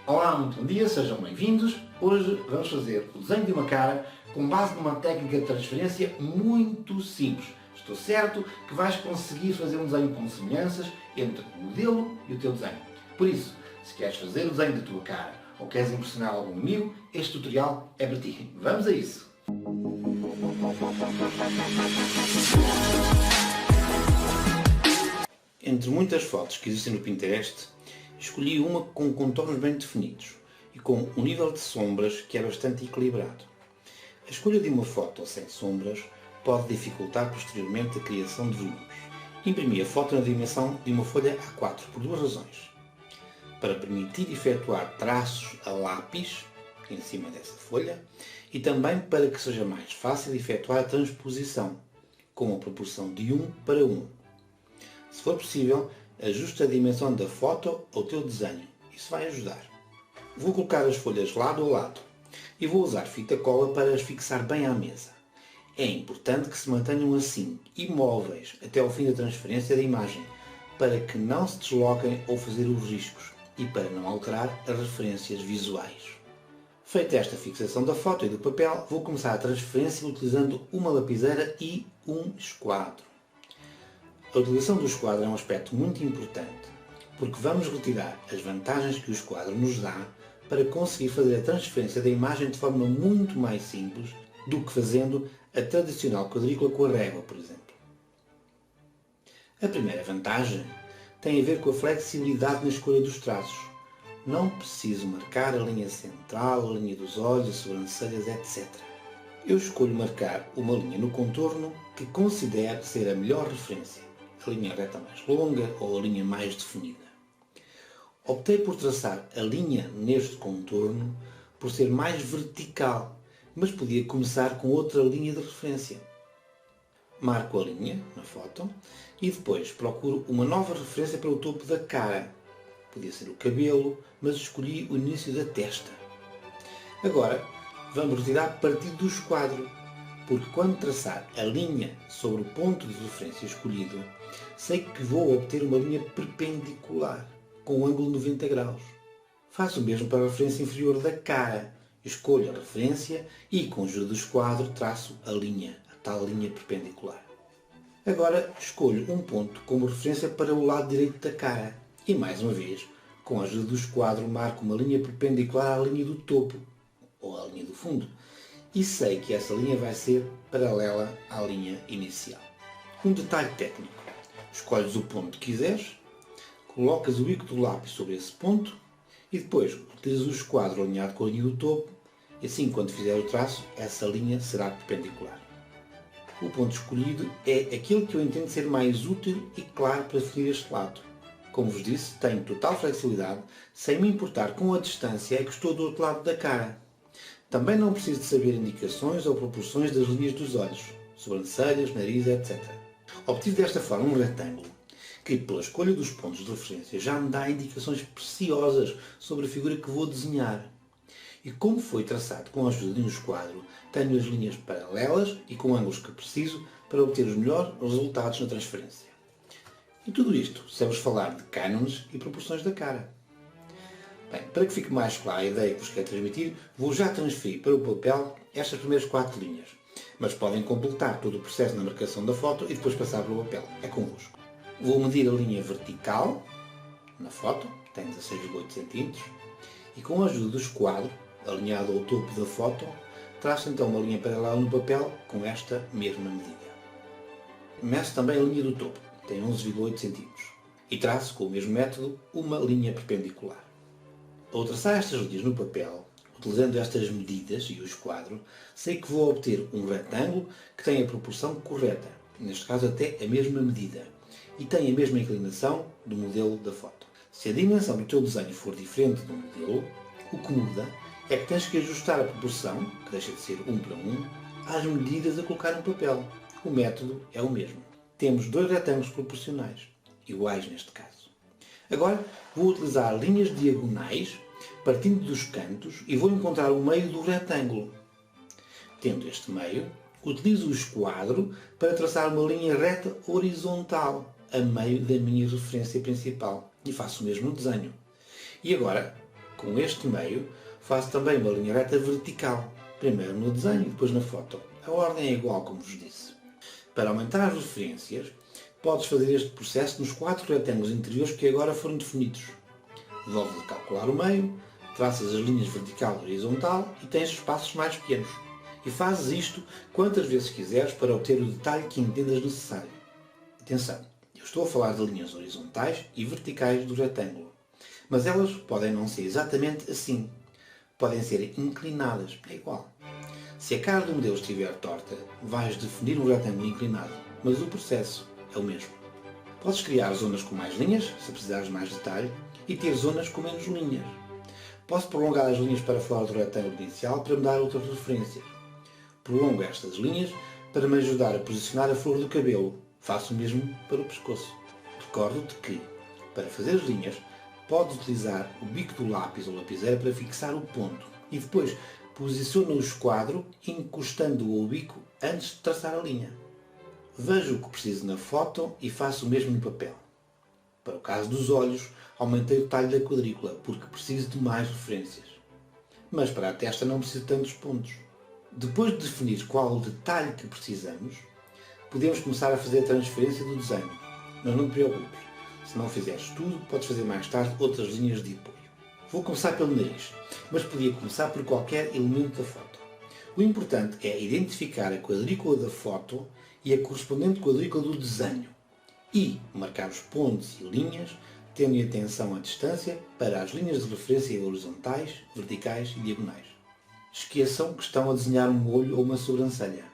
Olá, muito bom dia, sejam bem-vindos. Hoje vamos fazer o desenho de uma cara com base numa técnica de transferência muito simples. Estou certo que vais conseguir fazer um desenho com semelhanças entre o modelo e o teu desenho. Por isso, se queres fazer o desenho da tua cara ou queres impressionar algum amigo, este tutorial é para ti. Vamos a isso! Entre muitas fotos que existem no Pinterest, escolhi uma com contornos bem definidos e com um nível de sombras que é bastante equilibrado. A escolha de uma foto sem sombras pode dificultar posteriormente a criação de volumes. Imprimi a foto na dimensão de uma folha A4 por duas razões. Para permitir efetuar traços a lápis em cima dessa folha e também para que seja mais fácil efetuar a transposição com a proporção de 1:1. Se for possível, ajuste a dimensão da foto ao teu desenho. Isso vai ajudar. Vou colocar as folhas lado a lado e vou usar fita cola para as fixar bem à mesa. É importante que se mantenham assim, imóveis, até ao fim da transferência da imagem, para que não se desloquem ou fazer os riscos e para não alterar as referências visuais. Feita esta fixação da foto e do papel, vou começar a transferência utilizando uma lapiseira e um esquadro. A utilização do esquadro é um aspecto muito importante, porque vamos retirar as vantagens que o esquadro nos dá para conseguir fazer a transferência da imagem de forma muito mais simples do que fazendo a tradicional quadrícula com a régua, por exemplo. A primeira vantagem tem a ver com a flexibilidade na escolha dos traços. Não preciso marcar a linha central, a linha dos olhos, as sobrancelhas, etc. Eu escolho marcar uma linha no contorno que considero ser a melhor referência, a linha reta mais longa ou a linha mais definida. Optei por traçar a linha neste contorno por ser mais vertical, mas podia começar com outra linha de referência. Marco a linha na foto e depois procuro uma nova referência para o topo da cara. Podia ser o cabelo, mas escolhi o início da testa. Agora vamos retirar partido do esquadro, porque quando traçar a linha sobre o ponto de referência escolhido, sei que vou obter uma linha perpendicular, com um ângulo de 90 graus. Faço o mesmo para a referência inferior da cara. Escolho a referência e, com a ajuda do esquadro, traço a linha, a tal linha perpendicular. Agora escolho um ponto como referência para o lado direito da cara e, mais uma vez, com a ajuda do esquadro, marco uma linha perpendicular à linha do topo, ou à linha do fundo, e sei que essa linha vai ser paralela à linha inicial. Um detalhe técnico: escolhes o ponto que quiseres, colocas o bico do lápis sobre esse ponto e depois utilizas o esquadro alinhado com a linha do topo e assim, quando fizer o traço, essa linha será perpendicular. O ponto escolhido é aquele que eu entendo ser mais útil e claro para definir este lado. Como vos disse, tenho total flexibilidade, sem me importar com a distância que estou do outro lado da cara. Também não preciso de saber indicações ou proporções das linhas dos olhos, sobrancelhas, nariz, etc. Obtive desta forma um retângulo, que pela escolha dos pontos de referência já me dá indicações preciosas sobre a figura que vou desenhar. E como foi traçado com a ajuda de um esquadro, tenho as linhas paralelas e com ângulos que preciso para obter os melhores resultados na transferência. E tudo isto sem vos falar de cânones e proporções da cara. Bem, para que fique mais clara a ideia que vos quero transmitir, vou já transferir para o papel estas primeiras 4 linhas, mas podem completar todo o processo na marcação da foto e depois passar para o papel. É convosco. Vou medir a linha vertical na foto, tem 16,8 cm, e com a ajuda do esquadro, alinhado ao topo da foto, traço então uma linha paralela no papel com esta mesma medida. Meço também a linha do topo, tem 11,8 cm, e traço com o mesmo método uma linha perpendicular. Ao traçar estas linhas no papel, utilizando estas medidas e o esquadro, sei que vou obter um retângulo que tem a proporção correta, neste caso até a mesma medida, e tem a mesma inclinação do modelo da foto. Se a dimensão do teu desenho for diferente do modelo, o que muda é que tens que ajustar a proporção, que deixa de ser 1:1, às medidas a colocar no papel. O método é o mesmo. Temos dois retângulos proporcionais, iguais neste caso. Agora vou utilizar linhas diagonais, partindo dos cantos, e vou encontrar o meio do retângulo. Tendo este meio, utilizo o esquadro para traçar uma linha reta horizontal a meio da minha referência principal e faço o mesmo desenho. E agora Com este meio, faço também uma linha reta vertical, primeiro no desenho e depois na foto. A ordem é igual, como vos disse. Para aumentar as referências, podes fazer este processo nos 4 retângulos interiores que agora foram definidos. Voltas a calcular o meio, traças as linhas vertical e horizontal e tens espaços mais pequenos. E fazes isto quantas vezes quiseres para obter o detalhe que entendas necessário. Atenção, eu estou a falar de linhas horizontais e verticais do retângulo. Mas elas podem não ser exatamente assim. Podem ser inclinadas, é igual. Se a cara do modelo estiver torta, vais definir um retângulo inclinado, mas o processo é o mesmo. Podes criar zonas com mais linhas, se precisares de mais detalhe, e ter zonas com menos linhas. Posso prolongar as linhas para fora do retângulo inicial para me dar outras referências. Prolongo estas linhas para me ajudar a posicionar a flor do cabelo. Faço o mesmo para o pescoço. Recordo-te que, para fazer as linhas, podes utilizar o bico do lápis ou lapiseira para fixar o ponto e depois posiciona o esquadro encostando-o ao bico antes de traçar a linha. Vejo o que preciso na foto e faço o mesmo no papel. Para o caso dos olhos, aumentei o talho da quadrícula porque preciso de mais referências. Mas para a testa não preciso de tantos pontos. Depois de definir qual o detalhe que precisamos, podemos começar a fazer a transferência do desenho. Mas não te preocupes, se não fizeres tudo, podes fazer mais tarde outras linhas de apoio. Vou começar pelo nariz, mas podia começar por qualquer elemento da foto. O importante é identificar a quadrícula da foto e a correspondente quadrícula do desenho e marcar os pontos e linhas, tendo em atenção a distância para as linhas de referência horizontais, verticais e diagonais. Esqueçam que estão a desenhar um olho ou uma sobrancelha.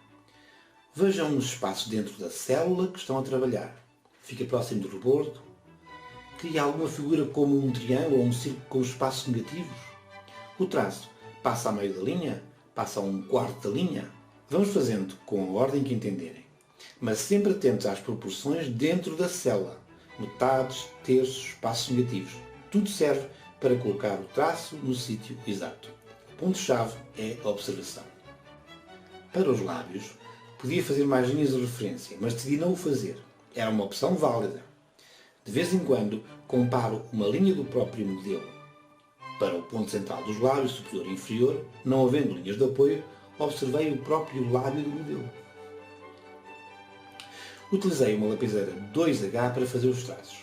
Vejam os espaços dentro da célula que estão a trabalhar. Fica próximo do rebordo. Cria alguma figura como um triângulo ou um círculo com espaços negativos. O traço passa a meio da linha, passa a um quarto da linha. Vamos fazendo com a ordem que entenderem, mas sempre atentos às proporções dentro da célula. Metades, terços, espaços negativos. Tudo serve para colocar o traço no sítio exato. O ponto-chave é a observação. Para os lábios, podia fazer mais linhas de referência, mas decidi não o fazer. Era uma opção válida. De vez em quando, comparo uma linha do próprio modelo para o ponto central dos lábios, superior e inferior. Não havendo linhas de apoio, observei o próprio lábio do modelo. Utilizei uma lapiseira 2H para fazer os traços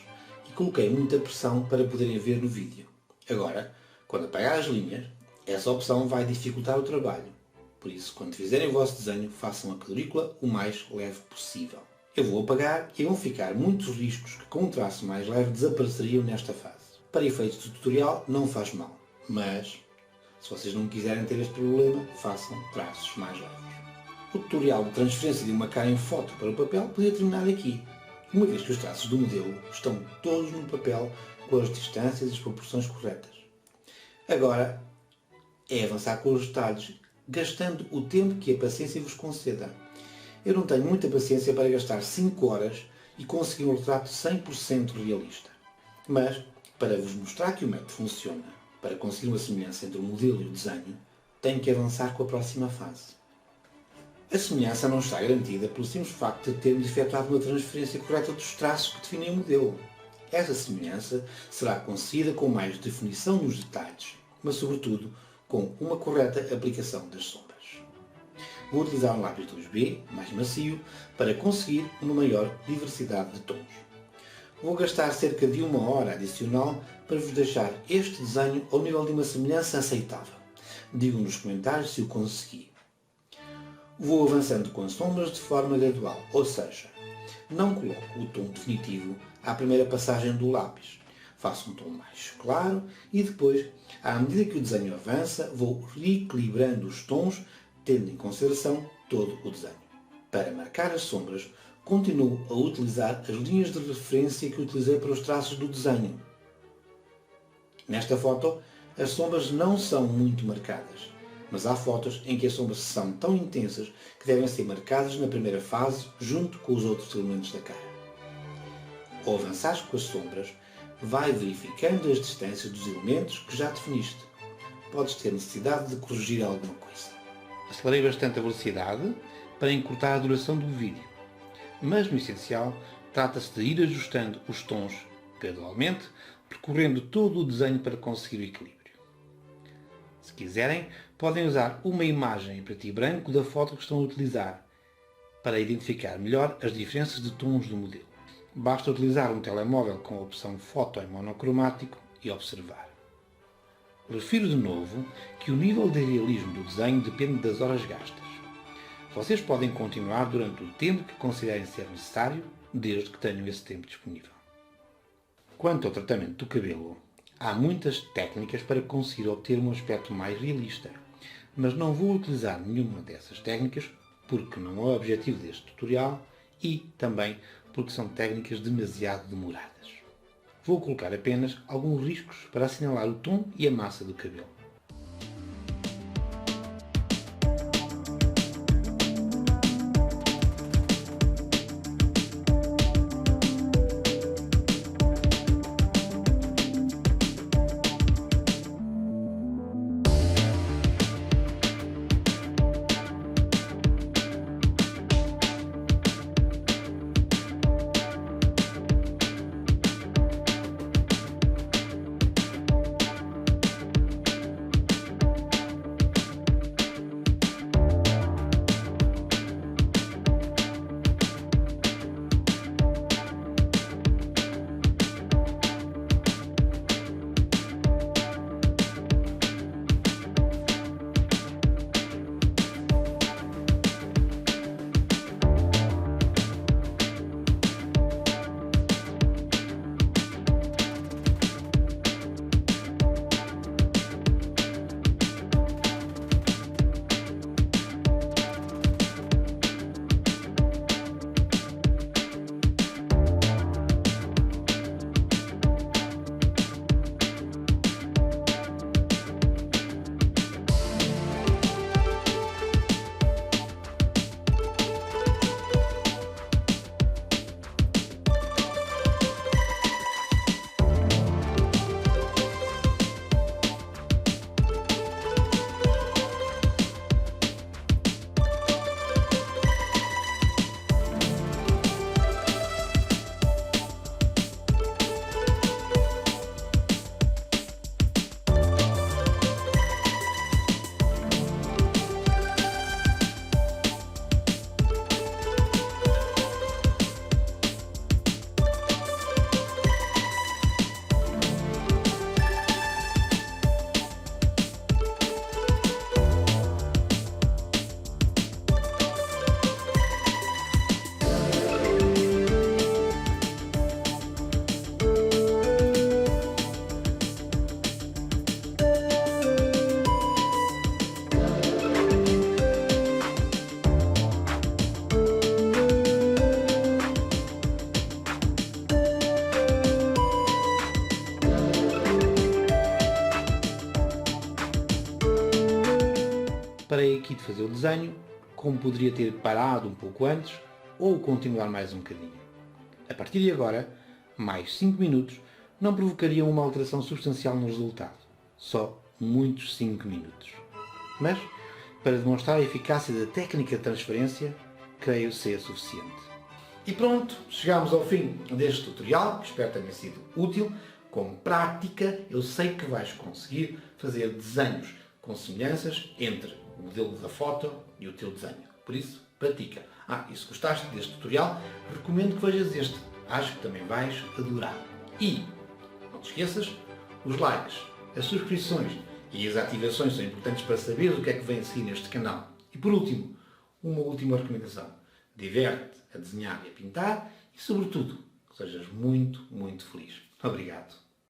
e coloquei muita pressão para poderem ver no vídeo. Agora, quando apagar as linhas, essa opção vai dificultar o trabalho. Por isso, quando fizerem o vosso desenho, façam a quadrícula o mais leve possível. Eu vou apagar e vão ficar muitos riscos que com um traço mais leve desapareceriam nesta fase. Para efeitos de tutorial não faz mal, mas se vocês não quiserem ter este problema, façam traços mais leves. O tutorial de transferência de uma cara em foto para o papel podia terminar aqui, uma vez que os traços do modelo estão todos no papel com as distâncias e as proporções corretas. Agora é avançar com os detalhes, gastando o tempo que a paciência vos conceda. Eu não tenho muita paciência para gastar 5 horas e conseguir um retrato 100% realista. Mas, para vos mostrar que o método funciona, para conseguir uma semelhança entre o modelo e o desenho, tenho que avançar com a próxima fase. A semelhança não está garantida pelo simples facto de termos efetuado uma transferência correta dos traços que definem o modelo. Essa semelhança será conseguida com mais definição nos detalhes, mas sobretudo com uma correta aplicação das sombras. Vou utilizar um lápis 2B, mais macio, para conseguir uma maior diversidade de tons. Vou gastar cerca de 1 hora adicional para vos deixar este desenho ao nível de uma semelhança aceitável. Digam nos comentários se o consegui. Vou avançando com as sombras de forma gradual, ou seja, não coloco o tom definitivo à primeira passagem do lápis. Faço um tom mais claro e depois, à medida que o desenho avança, vou reequilibrando os tons, tendo em consideração todo o desenho. Para marcar as sombras, continuo a utilizar as linhas de referência que utilizei para os traços do desenho. Nesta foto, as sombras não são muito marcadas, mas há fotos em que as sombras são tão intensas que devem ser marcadas na primeira fase junto com os outros elementos da cara. Ao avançares com as sombras, vai verificando as distâncias dos elementos que já definiste. Podes ter necessidade de corrigir alguma coisa. Acelerei bastante a velocidade para encurtar a duração do vídeo, mas no essencial trata-se de ir ajustando os tons gradualmente, percorrendo todo o desenho para conseguir o equilíbrio. Se quiserem, podem usar uma imagem em preto e branco da foto que estão a utilizar para identificar melhor as diferenças de tons do modelo. Basta utilizar um telemóvel com a opção Foto em monocromático e observar. Refiro de novo que o nível de realismo do desenho depende das horas gastas. Vocês podem continuar durante o tempo que considerem ser necessário, desde que tenham esse tempo disponível. Quanto ao tratamento do cabelo, há muitas técnicas para conseguir obter um aspecto mais realista, mas não vou utilizar nenhuma dessas técnicas porque não é o objetivo deste tutorial e também porque são técnicas demasiado demoradas. Vou colocar apenas alguns riscos para assinalar o tom e a massa do cabelo. Parei aqui de fazer o desenho, como poderia ter parado um pouco antes ou continuar mais um bocadinho. A partir de agora, mais 5 minutos não provocariam uma alteração substancial no resultado. Só muitos 5 minutos. Mas, para demonstrar a eficácia da técnica de transferência, creio ser suficiente. E pronto, chegamos ao fim deste tutorial, que espero tenha sido útil. Com prática, eu sei que vais conseguir fazer desenhos com semelhanças entre o modelo da foto e o teu desenho. Por isso, pratica. E se gostaste deste tutorial, recomendo que vejas este. Acho que também vais adorar. E, não te esqueças, os likes, as subscrições e as ativações são importantes para saber o que é que vem a seguir neste canal. E por último, uma última recomendação. Diverte-te a desenhar e a pintar e, sobretudo, que sejas muito, muito feliz. Obrigado.